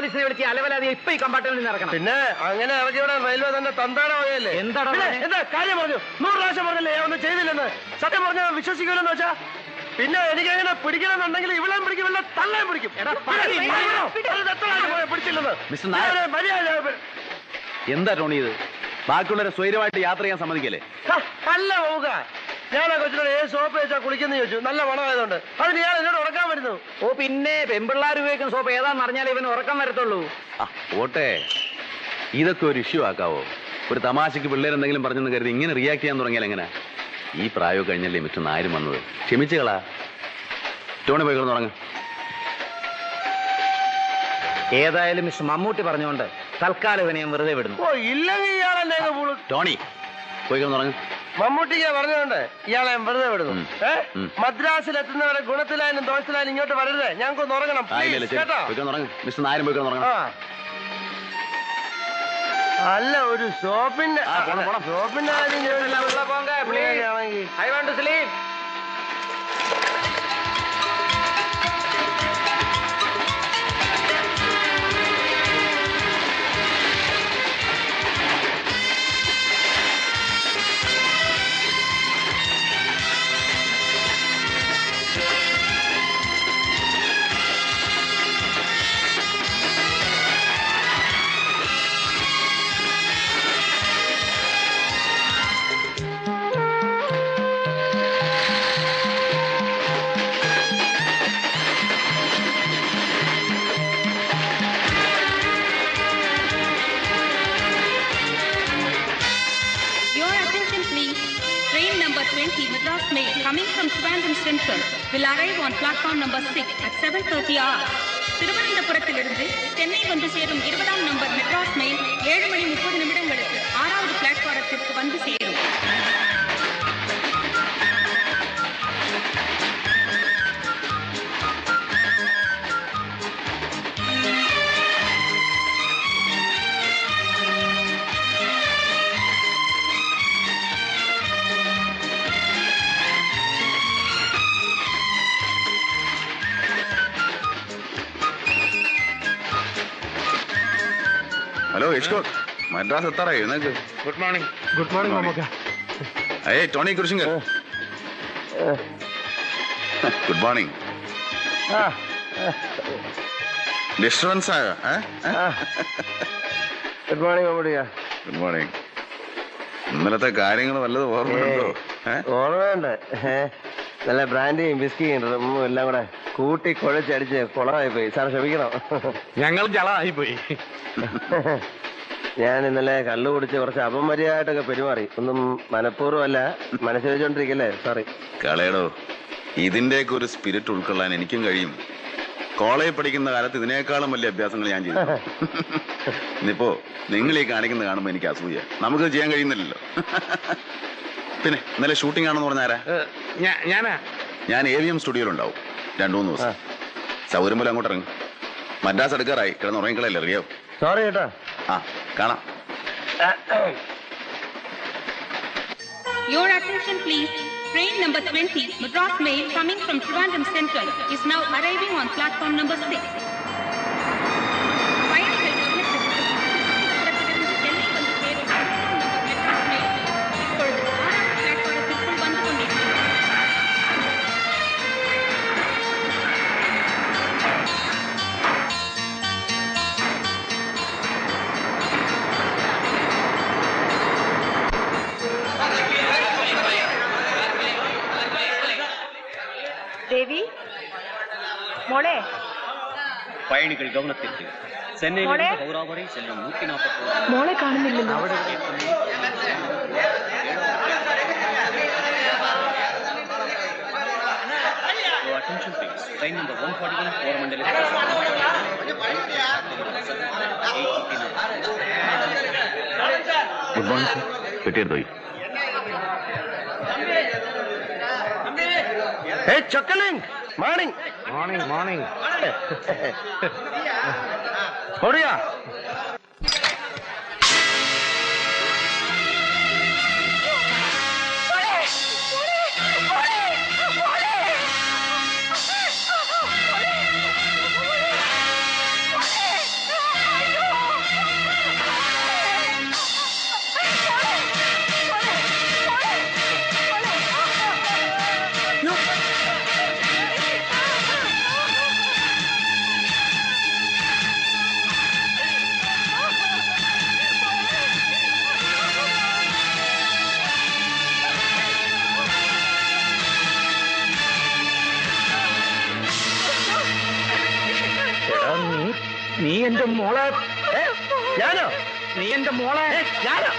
പോലീസിനെ വിളിച്ച് അലവലാതെ ഇപ്പൊ ഈ കമ്പാർട്ട്മെന്റിൽ ഇറക്കണം. പിന്നെ അങ്ങനെ ഇറക്കിവിടെ റെയിൽവേ തന്നെ തന്താടെ വകയല്ലേ? എന്താ കാര്യം പറഞ്ഞു? 100 പ്രാവശ്യം പറഞ്ഞില്ലേ ഒന്നും ചെയ്തില്ലെന്ന്? സത്യം പറഞ്ഞ വിശ്വസിക്കൂലെന്ന് വെച്ചാ പിന്നെ എനിക്ക് എങ്ങനെ പിടിക്കണമെന്നുണ്ടെങ്കിൽ ഇവിടെയും പിടിക്കും, ഇവിടെ തള്ളയും പിടിക്കും. പിടിച്ചില്ലെന്ന് മര്യാദ. എന്താ ടോണി ഇത്? ബാക്കിയുള്ളവരെ സ്വൈരമായിട്ട് യാത്ര ചെയ്യാൻ സമ്മതിക്കല്ലേ? അല്ല പോവുക, ഞാൻ ആ കൊച്ചിനോട് ഏത് സോപ്പ് വെച്ചാൽ കുളിക്കുന്ന ചോദിച്ചു. നല്ല മണമായതുകൊണ്ട് അതിന് ഞാൻ എന്നോട് ഉറക്കാൻ വരുന്നു. ഓ പിന്നെ പെമ്പിള്ളാർ ഉപയോഗിക്കുന്ന സോപ്പ് ഏതാണെന്ന് അറിഞ്ഞാൽ ഇവന് ഉറക്കം വരത്തുള്ളൂ. ഓട്ടെ, ഇതൊക്കെ ഒരു ഇഷ്യൂ ആക്കാവോ? ഒരു തമാശക്ക് പിള്ളേരെന്തെങ്കിലും പറഞ്ഞെന്ന് കരുതി ഇങ്ങനെ റിയാക്ട് ചെയ്യാൻ തുടങ്ങിയാൽ എങ്ങനെ? ഈ പ്രായം കഴിഞ്ഞല്ലേ മിസ്റ്റർ നായരും വന്നത്. ക്ഷമിച്ചുകളാ. ടോണി പോയി കിടന്ന് തുടങ്ങും. ഏതായാലും മിസ്റ്റർ മമ്മൂട്ടി പറഞ്ഞുകൊണ്ട് തൽക്കാലം ഇവനെ വെറുതെ വിടുന്നു. ഓ ഇല്ലെങ്കിൽ ഇയാളെന്നെ ടോണി പോയി കിടന്ന് തുടങ്ങും. മമ്മൂട്ടിക്ക് പറഞ്ഞുകൊണ്ട് ഇയാളെ വെറുതെ വിടുന്നു. മദ്രാസിൽ എത്തുന്നവരെ ഗുണത്തിലായാലും ദോഷത്തിലായാലും ഇങ്ങോട്ട് വരരുത്. ഞങ്ങൾക്കൊന്ന് ഉറങ്ങണം കേട്ടോ. മിസ്റ്റർ നായരും പോയി കിടന്ന് തുടങ്ങണം. അല്ല ഒരു ഷോപ്പിന്റെ കാര്യം I want to sleep. Coming from Trivandrum Central will arrive on platform number 6 at 7:30 hours. திருவனந்தபுரத்திலிருந்து Chennai வந்து சேரும் 20ஆம் நம்பர் மெட்ராஸ் மெயில் 7:30 6வது பிளாட்பாரத்திற்கு வந்து சேரும். ഹലോ യശ്കോ, മദ്രാസ് എത്താറായി. നിനക്ക് good morning. Good morning Mammukka. ഏയ് ടോണി കുരിശിങ്കർ, ഗുഡ് മോർണിംഗ്. ഡിസ്റ്റർബൻസ് ആയോ? ഗുഡ് മോർണിംഗ് മമ്മൂട്ടിയ. Good morning. ഇന്നലത്തെ കാര്യങ്ങൾ വല്ലതും ഓർമ്മയുണ്ടോ? ഓർമ്മയുണ്ട്. നല്ല ബ്രാൻഡിയും ബിസ്കിയും എല്ലാം കൂടെ കൂട്ടി കുഴച്ചടിച്ച് കുളമായി പോയി. സാർ ക്ഷമിക്കണം. ഞങ്ങൾ ജളമായി പോയി. ഞാൻ ഇന്നലെ കള്ളു കുടിച്ച് കുറച്ച് അപമര്യാദയായിട്ടൊക്കെ പെരുമാറി. ഒന്നും മനഃപൂർവ്വമല്ല, മനസ്സിൽ വെച്ചോണ്ടിരിക്കല്ലേ. സോറി. കളയടോ, ഇതിന്റെയൊക്കെ ഒരു സ്പിരിറ്റ് ഉൾക്കൊള്ളാൻ എനിക്കും കഴിയും. കോളേജിൽ പഠിക്കുന്ന കാലത്ത് ഇതിനേക്കാളും വലിയ അഭ്യാസങ്ങൾ ഞാൻ ചെയ്തു. ഇന്നിപ്പോ നിങ്ങൾ ഈ കാണിക്കുന്നത് കാണുമ്പോ എനിക്ക് അസൂയ. നമുക്ക് ചെയ്യാൻ കഴിയുന്നില്ലല്ലോ. പിന്നെ ഇന്നലെ ഷൂട്ടിംഗ് ആണെന്ന് പറഞ്ഞാരാ? ഞാൻ AVM സ്റ്റുഡിയോയിലുണ്ടാവും 2-3 ദിവസം. സൗകര്യം പോലെ അങ്ങോട്ട് ഇറങ്ങും. മദ്രാസ് എടുക്കാറായി. കിടന്ന് ഉറങ്ങിക്കളല്ലേ. അറിയാവോ? സോറി കേട്ടോ. കാണാം. Your attention please. Train number 20 Madras Mail coming from Trivandrum Central is now arriving on platform number 6. தேவி மோளே, பயணிகள் கவனத்திற்கு சென்னையிலிருந்து ஹவுரா வரை செல்லும் 140 மோளே കാണുന്നില്ലല്ലോ. attention please. Train number 141 Coromandel good morning. പെട്ടിയെടുത്തോ? Hey, Chuckling! Morning! Morning. Horia! നീ എന്റെ മോളെ ഞാനോ? നീ എന്റെ മോളെ ഞാനോ?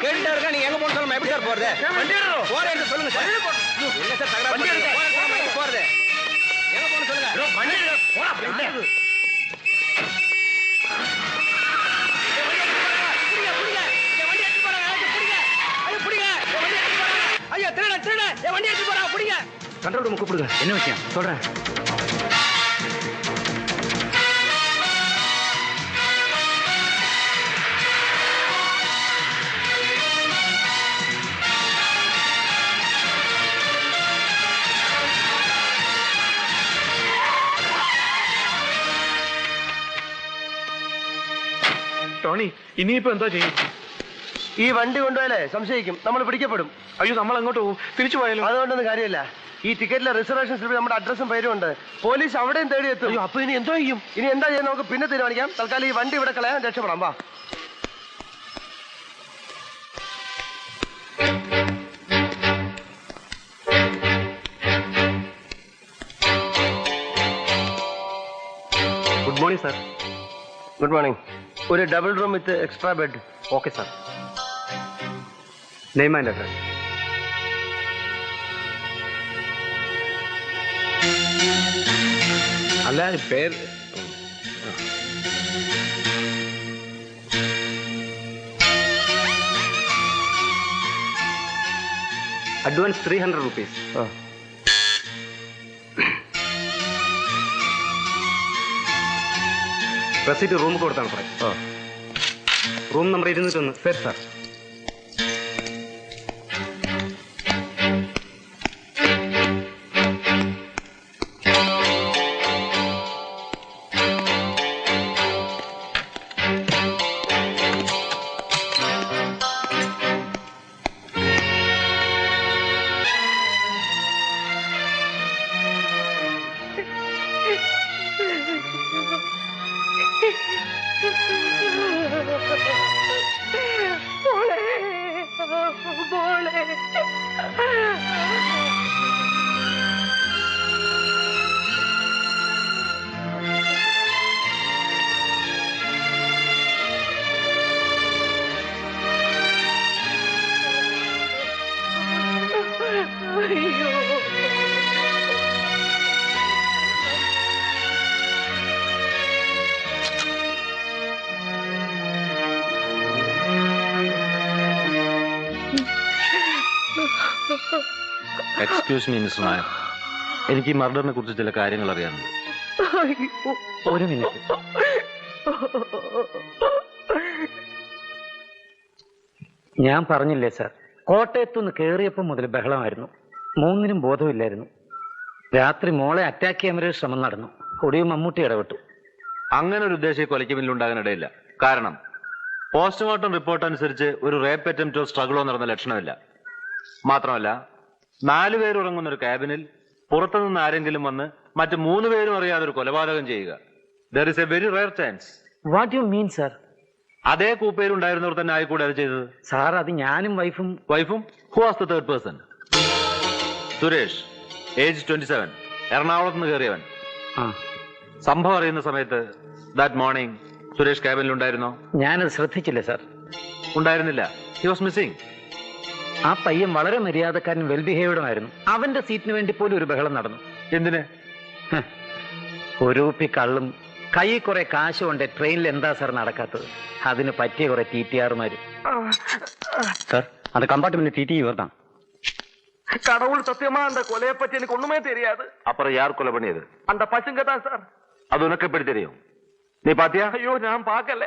கேட்டுட்டே இருக்கா, நீங்க எங்க போன சொல்லுங்க, எப்படி சார் போறது? போறேன்னு சொல்லுங்க சார். எங்க சார் தகராறு பண்றீங்க? எங்க போறது? எங்க போன சொல்லுங்க. கண்ட்ரோல் ரூம் கூப்பிடுங்க. என்ன விஷயம் சொல்றேன். ടോണി, ഇനിയിപ്പോ എന്താ ചെയ്യും? ഈ വണ്ടി കൊണ്ടുപോയാലേ സംശയിക്കും, നമ്മൾ പിടിക്കപ്പെടും. അയ്യോ, നമ്മൾ അങ്ങോട്ട് പോകും, തിരിച്ചു പോയാലോ? അതുകൊണ്ടൊന്നും കാര്യമില്ല. ഈ ടിക്കറ്റിലെ റിസർവേഷൻ സ്ലിപ്പിൽ നമ്മുടെ അഡ്രസ്സും പേരും ഉണ്ട്. പോലീസ് അവിടെയും തേടി എത്തും. അപ്പൊ ഇനി എന്തോ ചെയ്യും? ഇനി എന്താ ചെയ്യാൻ നമുക്ക് പിന്നെ തീരുമാനിക്കാം. തൽക്കാലം ഈ വണ്ടി ഇവിടെ കളയാൻ രക്ഷപ്പെടാം. വാ. Good morning sir. Good morning. ഒരു double room with extra bed. Okay sir. Name and address. അല്ല, പേര് അഡ്വാൻസ് 300 rupees. റെസിറ്റ് റൂം കൊടുത്താണ് സാറേ. Room number 201. ശരി sir. Excuse me mister Nair, എനിക്ക് ഈ മർഡറിനെ കുറിച്ച് ചില കാര്യങ്ങൾ അറിയാനുണ്ട്. ഒരു മിനിറ്റ്. ഞാൻ പറഞ്ഞില്ലേ സാർ, കോട്ടയത്തുനിന്ന് കയറിയപ്പോൾ മുതൽ ബഹളമായിരുന്നു. 3-നും ബോധമില്ലായിരുന്നു. രാത്രി മോളെ അറ്റാക്ക് ചെയ്യാൻ വരെ ശ്രമം നടന്നു. ഒടുവിൽ മമ്മൂട്ടി ഇടപെട്ടു. അങ്ങനെ ഒരു ഉദ്ദേശം ഈ കൊലയ്ക്ക് പിന്നിലുണ്ടാകാനിടയില്ല. കാരണം പോസ്റ്റ്മോർട്ടം റിപ്പോർട്ട് അനുസരിച്ച് ഒരു റേപ്പ് അറ്റംപ്റ്റോ സ്ട്രഗിളോ നടന്ന ലക്ഷണമില്ല. മാത്രമല്ല 4 പേർ ഉറങ്ങുന്ന ഒരു ക്യാബിനിൽ പുറത്തുനിന്ന് ആരെങ്കിലും വന്ന് മറ്റ് 3 പേരും അറിയാതെ ഒരു കൊലപാതകം ചെയ്യുക, there is A very rare chance. What you mean sir? അതേ കൂപ്പയിലുണ്ടായിരുന്നവർ തന്നെ ആയിക്കൂടെ അത് ചെയ്തത്? സാർ, അത് ഞാനും വൈഫും. Who was the third person? Suresh, age 27, എറണാകുളത്ത് നിന്ന് കയറിയവൻ. സംഭവം അറിയുന്ന സമയത്ത് ദാറ്റ് മോർണിംഗ് സുരേഷ് ക്യാബിനിലുണ്ടായിരുന്നോ? ഞാനത് ശ്രദ്ധിച്ചില്ല സാർ. ഉണ്ടായിരുന്നില്ല. He was missing. ആ പയ്യൻ വളരെ മര്യാദക്കാരൻ, വെൽ ബിഹേവ്ഡുമായിരുന്നു. അവന്റെ സീറ്റിന് വേണ്ടി പോലും ഒരു ബഹളം നടന്നു. എന്തിന്? ഒരു കുപ്പി കള്ളും കൈ കുറെ കാശുകൊണ്ട് ട്രെയിനിൽ എന്താ സാർ നടക്കാത്തത്? അതിന് പറ്റിയ കുറെ TTRമാര്. സാർ, അത് കമ്പാർട്ട്മെന്റ് TT வரதான். கடவுள் சத்தியமா அந்த கொலையை பத்தி எனக்கு ஒண்ணுமே தெரியாது. அப்புறம் யார் கொலை பண்ணியது? அந்த பசங்க தான் சார். அது உனக்கு எப்படி தெரியும்? நீ பாத்தியா? ஐயோ, நான் பார்க்கல.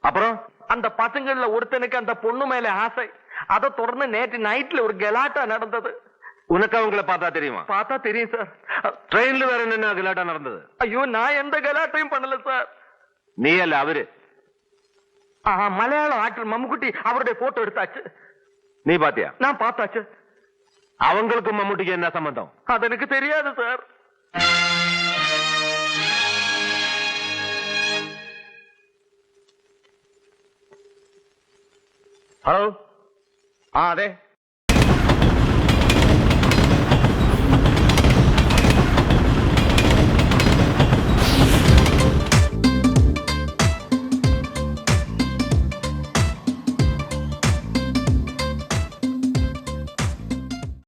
அப்புறம் அந்த பசங்கள்ல ஒருத்தனுக்கு அந்த பொண்ணு மேல ஆசை. அதை தொடர்ந்து நேற்று நைட்ல ஒரு கலாட்டா நடந்தது. உனக்கு அவங்கள பார்த்தா தெரியுமா? பார்த்தா தெரியும் சார். ட்ரெயின்ல வேற என்ன கலாட்டா நடந்தது? ஐயோ நான் எந்த கலாட்டையும் பண்ணல சார். நீ அல்ல அவரு. மலையாள ஆக்டர் மம்முக்குட்டி அவருடைய போட்டோ எடுத்தாச்சு. நீ பாத்தியா? நான் பார்த்தாச்சு. அவங்களுக்கும் மம்முட்டிக்கு என்ன சம்பந்தம்? அது எனக்கு தெரியாது சார். ഹലോ. അതെ